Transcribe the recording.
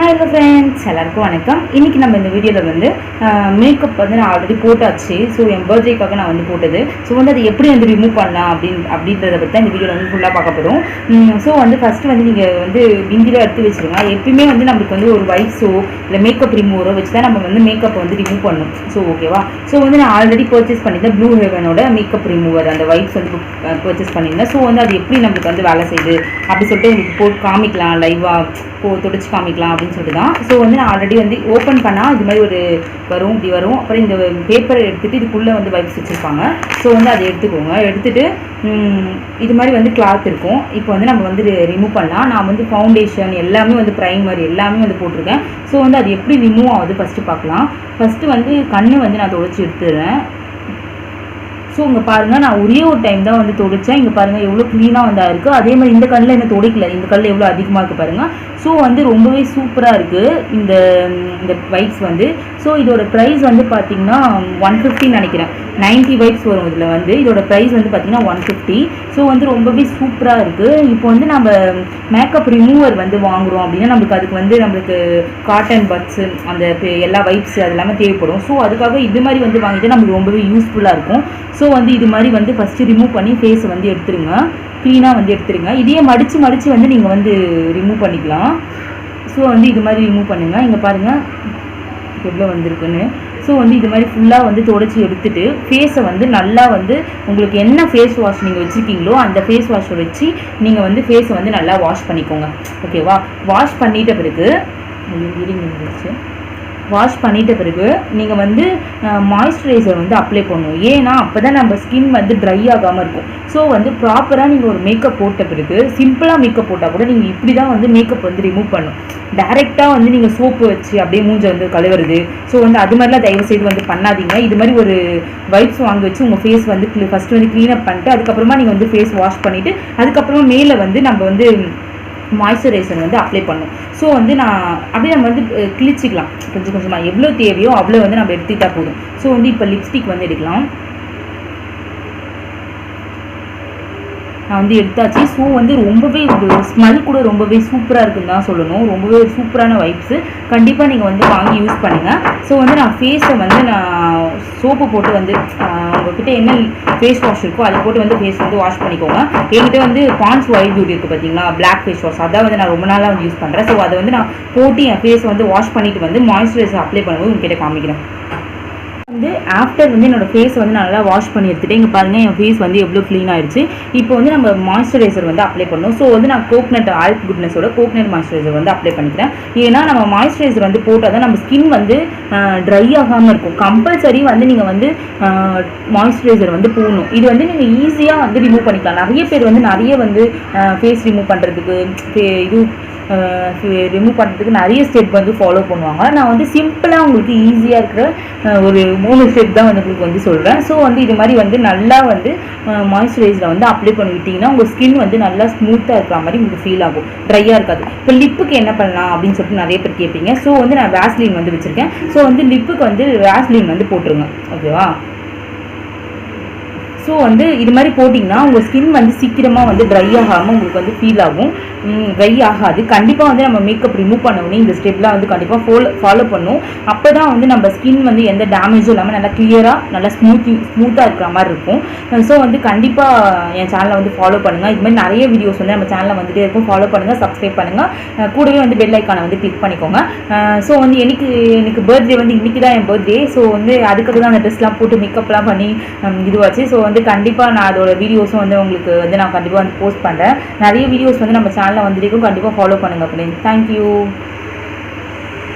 Hi friends, எல்லாருக்கும் வணக்கம். இன்றைக்கி நம்ம இந்த வீடியோவில் வந்து மேக்கப் வந்து நான் ஆல்ரெடி போட்டாச்சு. ஸோ என் பர்த்டேக்காக நான் வந்து போட்டது. ஸோ வந்து அதை எப்படி வந்து ரிமூவ் பண்ணலாம் அப்படின்றத பற்றி தான் இந்த வீடியோவில் வந்து ஃபுல்லாக பார்க்க போகிறோம். ஸோ வந்து ஃபஸ்ட்டு வந்து நீங்கள் வந்து பிந்தியில் எடுத்து வச்சுருங்க. எப்பயுமே வந்து நம்மளுக்கு வந்து ஒரு வைப்ஸோ இல்லை மேக்கப் ரிமூவரோ வச்சு தான் நம்ம வந்து மேக்கப்பை வந்து ரிமூவ் பண்ணணும். ஸோ ஓகேவா. ஸோ வந்து நான் ஆல்ரெடி பர்ச்சேஸ் பண்ணியிருந்தேன் ப்ளூ ஹெவனோட மேக்கப் ரிமூவர், அந்த வைப்ஸ் வந்து பர்ச்சேஸ் பண்ணியிருந்தேன். ஸோ வந்து அது எப்படி நம்மளுக்கு வந்து வேலை செய்யுது அப்படி சொல்லிட்டு உங்களுக்கு போட்டு காமிக்கலாம், லைவாக தொடச்சி காமிக்கலாம் அப்படின்னு சொல்லிட்டு தான். ஸோ வந்து நான் ஆல்ரெடி வந்து ஓப்பன் பண்ணால் இது மாதிரி ஒரு வரும், இப்படி வரும். அப்புறம் இந்த பேப்பரை எடுத்துகிட்டு இதுக்குள்ளே வந்து வைப்ஸ் வச்சுருப்பாங்க. ஸோ வந்து அதை எடுத்துக்கோங்க. எடுத்துகிட்டு இது மாதிரி வந்து கிளாத் இருக்கும். இப்போ வந்து நம்ம வந்து ரிமூவ் பண்ணலாம். நான் வந்து ஃபவுண்டேஷன் எல்லாமே வந்து ப்ரைமர் எல்லாமே வந்து போட்டிருக்கேன். ஸோ வந்து அது எப்படி ரிமூவ் ஆகுது ஃபஸ்ட்டு பார்க்கலாம். ஃபஸ்ட்டு வந்து கண்ணு வந்து நான் தொடச்சி எடுத்துடுறேன். ஸோ இங்கே பாருங்கள், நான் ஒரே ஒரு டைம் தான் வந்து துடைச்சேன். இங்கே பாருங்கள் எவ்வளோ க்ளீனாக வந்து இருக்குது. அதே மாதிரி இந்த கல்லில் என்ன துடைக்கல, இந்த கல் எவ்வளோ அதிகமாக இருக்குது பாருங்கள். ஸோ வந்து ரொம்பவே சூப்பராக இருக்குது இந்த வைப்ஸ் வந்து. ஸோ இதோட ப்ரைஸ் வந்து பார்த்திங்கன்னா 150 நினைக்கிறேன். 90 வைப்ஸ் வரும் இதில் வந்து. இதோட ப்ரைஸ் வந்து பார்த்திங்கன்னா 150. ஸோ வந்து ரொம்பவே சூப்பராக இருக்குது. இப்போ வந்து நம்ம மேக்கப் ரிமூவர் வந்து வாங்குகிறோம் அப்படின்னா நம்மளுக்கு காட்டன் பட்ஸு அந்த எல்லா வைப்ஸ் அது எல்லாமே தேவைப்படும். ஸோ அதுக்காக இது மாதிரி வந்து வாங்கிட்டு நமக்கு ரொம்பவே யூஸ்ஃபுல்லாக இருக்கும். ஸோ வந்து இது மாதிரி வந்து ஃபஸ்ட்டு ரிமூவ் பண்ணி ஃபேஸை வந்து எடுத்துருங்க, க்ளீனாக வந்து எடுத்துருங்க. இதையே மடித்து வந்து நீங்கள் வந்து ரிமூவ் பண்ணிக்கலாம். ஸோ வந்து இது மாதிரி ரிமூவ் பண்ணுங்கள். இங்கே பாருங்கள் எவ்வளோ வந்திருக்குன்னு. ஸோ வந்து இது மாதிரி ஃபுல்லாக வந்து தொடச்சி எடுத்துகிட்டு ஃபேஸை வந்து நல்லா வந்து உங்களுக்கு என்ன ஃபேஸ் வாஷ் நீங்கள் வச்சுருக்கீங்களோ அந்த ஃபேஸ் வாஷை வச்சு நீங்கள் வந்து ஃபேஸை வந்து நல்லா வாஷ் பண்ணிக்கோங்க. ஓகேவா. வாஷ் பண்ணிட்ட பிறகு நீங்கள் வந்து மாய்ஸ்சரைசர் வந்து அப்ளை பண்ணணும். ஏன்னா அப்போ தான் நம்ம ஸ்கின் வந்து ட்ரை ஆகாமல் இருக்கும். ஸோ வந்து ப்ராப்பராக நீங்கள் ஒரு மேக்கப் போட்ட பிறகு சிம்பிளாக மேக்கப் போட்டால் கூட நீங்கள் இப்படி தான் வந்து மேக்கப் வந்து ரிமூவ் பண்ணணும். டேரெக்டாக வந்து நீங்கள் சோப்பு வச்சு அப்படியே மூஞ்சை வந்து கழுவுறது. ஸோ வந்து அது மாதிரிலாம் தயவுசெய்து வந்து பண்ணாதீங்க. இது மாதிரி ஒரு வைப்ஸ் வாங்கி வச்சு உங்கள் ஃபேஸ் வந்து ஃபஸ்ட்டு வந்து க்ளீனப் பண்ணிட்டு அதுக்கப்புறமா நீங்கள் வந்து ஃபேஸ் வாஷ் பண்ணிவிட்டு அதுக்கப்புறமா மேலே வந்து நம்ம வந்து மாய்ஸ்சரைசர் வந்து அப்ளை பண்ணும். ஸோ வந்து நம்ம வந்து கிழிச்சிக்கலாம் கொஞ்சம் கொஞ்சமாக. எவ்வளோ தேவையோ அவ்வளோ வந்து நம்ம எடுத்துக்கிட்டா போதும். ஸோ வந்து இப்போ லிப்ஸ்டிக் வந்து எடுக்கலாம். நான் வந்து எடுத்தாச்சு. ஸோ வந்து ரொம்பவே ஸ்மெல் கூட ரொம்பவே சூப்பராக இருக்குன்னு தான் சொல்லணும். ரொம்பவே சூப்பரான வைப்ஸு. கண்டிப்பாக நீங்கள் வந்து வாங்கி யூஸ் பண்ணுங்கள். ஸோ வந்து நான் ஃபேஸை வந்து நான் சோப்பு போட்டு வந்து உங்கள்கிட்ட என்ன ஃபேஸ் வாஷ் இருக்கோ அதை போட்டு வந்து ஃபேஸ் வந்து வாஷ் பண்ணிக்கோங்க. என்கிட்ட வந்து பாண்ட்ஸ் ஒயிட் பியூட்டி இருக்குது பார்த்தீங்களா, பிளாக் ஃபேஸ் வாஷ், அதான் வந்து நான் ரொம்ப நாளாக வந்து யூஸ் பண்ணுறேன். ஸோ அதை வந்து நான் போட்டு என் ஃபேஸை வந்து வாஷ் பண்ணிவிட்டு வந்து மாய்ஸ்சரைசர் அப்ளை பண்ணும்போது உங்ககிட்ட காமிக்கிறேன். வந்து ஆஃப்டர் வந்து என்னோடய ஃபேஸ் வந்து நல்லா வாஷ் பண்ணி எடுத்துகிட்டு இங்கே பாருங்கள் என் ஃபேஸ் வந்து எவ்வளோ க்ளீன் ஆகிடுச்சு. இப்போ வந்து நம்ம மாய்ஸ்சரைசர் வந்து அப்ளை பண்ணணும். ஸோ வந்து நான் கோக்னட் ஆல்ப் குட்னஸோட கோக்னட் மாய்ஸ்சரைசர் வந்து அப்ளை பண்ணிக்கிறேன். ஏன்னா நம்ம மாய்ஸ்சரைசர் வந்து போட்டால் தான் நம்ம ஸ்கின் வந்து ட்ரை ஆகாமல் இருக்கும். கம்பல்சரி வந்து நீங்கள் வந்து மாய்ஸ்சரைசர் வந்து போடணும். இது வந்து நீங்கள் ஈஸியாக வந்து ரிமூவ் பண்ணிக்கலாம். நிறைய பேர் வந்து ஃபேஸ் ரிமூவ் பண்ணுறதுக்கு ரிமூவ் பண்ணுறதுக்கு நிறைய ஸ்டெப் வந்து ஃபாலோ பண்ணுவாங்க. நான் வந்து சிம்பிளாக உங்களுக்கு ஈஸியாக இருக்கிற ஒரு 3 ஸ்டெப் தான் வந்து உங்களுக்கு வந்து சொல்கிறேன். ஸோ வந்து இது மாதிரி வந்து நல்லா வந்து மாய்ஸ்சரைசரை வந்து அப்ளை பண்ணிவிட்டிங்கன்னா உங்கள் ஸ்கின் வந்து நல்லா ஸ்மூத்தாக இருக்கிற மாதிரி உங்களுக்கு ஃபீல் ஆகும், ட்ரையாக இருக்காது. இப்போ லிப்புக்கு என்ன பண்ணலாம் அப்படின்னு சொல்லிட்டு நிறைய பேர் கேட்பீங்க. ஸோ வந்து நான் வேஸ்லின் வந்து வச்சுருக்கேன். ஸோ வந்து லிப்புக்கு வந்து வேஸ்லின் வந்து போட்டுருங்க. ஓகேவா. ஸோ வந்து இது மாதிரி போட்டிங்கன்னா உங்கள் ஸ்கின் வந்து சீக்கிரமாக வந்து ட்ரை ஆகாமல் உங்களுக்கு வந்து ஃபீல் ஆகும், ட்ரை ஆகாது. கண்டிப்பாக வந்து நம்ம மேக்கப் ரிமூவ் பண்ணவுடனே இந்த ஸ்டெப்லாம் வந்து கண்டிப்பாக ஃபாலோ பண்ணும். அப்போ தான் வந்து நம்ம ஸ்கின் வந்து எந்த டேமேஜும் இல்லாமல் நல்லா கிளியராக நல்லா ஸ்மூத்தாக இருக்கிற மாதிரி இருக்கும். ஸோ வந்து கண்டிப்பாக என் சேனலை வந்து ஃபாலோ பண்ணுங்கள். இது மாதிரி நிறைய வீடியோஸ் வந்து நம்ம சேனலில் வந்துகிட்டே இருக்கும். ஃபாலோ பண்ணுங்கள், சப்ஸ்கிரைப் பண்ணுங்கள். கூடவே வந்து பெல் ஐக்கானை வந்து கிளிக் பண்ணிக்கோங்க. ஸோ வந்து எனக்கு பர்த்டே வந்து இன்றைக்கி தான் என் பர்த்டே. ஸோ வந்து அதுக்காக தான் அந்த ட்ரெஸ்லாம் போட்டு மேக்கப்லாம் பண்ணி இதுவாச்சு. ஸோ வந்து கண்டிப்பாக நான் அதோட வீடியோஸும் வந்து உங்களுக்கு வந்து நான் கண்டிப்பாக வந்து போஸ்ட் பண்ணுறேன். நிறைய வீடியோஸ் வந்து நம்ம சேனலில் வந்துருக்கும். கண்டிப்பாக ஃபாலோ பண்ணுங்கள் அப்படின்னு. தேங்க்யூ.